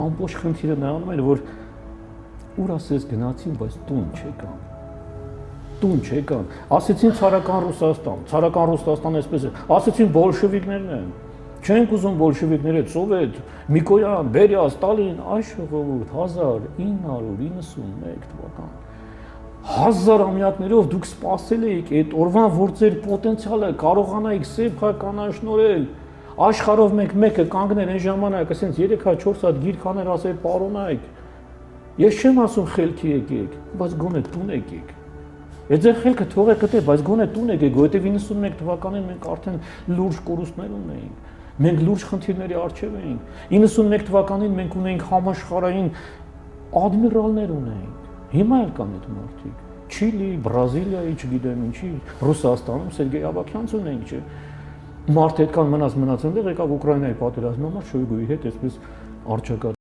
ամբողջ խնդիրը նրանում էր, որ ուր ասես գնացին, բայց տուն չեկան։ Տուն չեկան։ Ասեցին ցարական Ռուսաստան, ցարական Ռուսաստան այսպես է։ Ասեցին բոլշևիկներն են։ Չենք ուզում բոլշևիկները, սովետ, Միկոյան, Բերիա, Ստալին, այս ժողովուրդ 1991 թվական։ 1000 ամյակներով դուք սպասել եք այդ օրվան, որ ձեր պոտենցիալը կարողանայիք սև կանանշնորհել։ Աշխարհով մեկը կանգներ այն ժամանակ, ասենց 3-4 հատ գիրք աներ, ասել պարոնայք։ Ես չեմ ասում խելքի եկեք, բայց գոնե տուն եկեք։ Այդ ձեր խելքը թողեք գտե, բայց գոնե տուն եկեք, որովհետև 91 թվականին մենք արդեն լուրջ կորուստներ ունեինք։ Մենք լուրջ խնդիրների առջև էինք։ 91 թվականին մենք ունեինք համաշխարհային ադմիրալներ ունեինք։ Հիմա էլ կան այդ մարդիկ։ Չիլի, Բրազիլիայի, չգիտեմ ինչի, Ռուսաստանում Սերգեյ Ավակյանց ունեինք, չէ։ Մարդ այդքան մնաց այնտեղ, եկավ Ուկրաինայի պատերազմի համար Շոյգուի հետ այսպես արճակա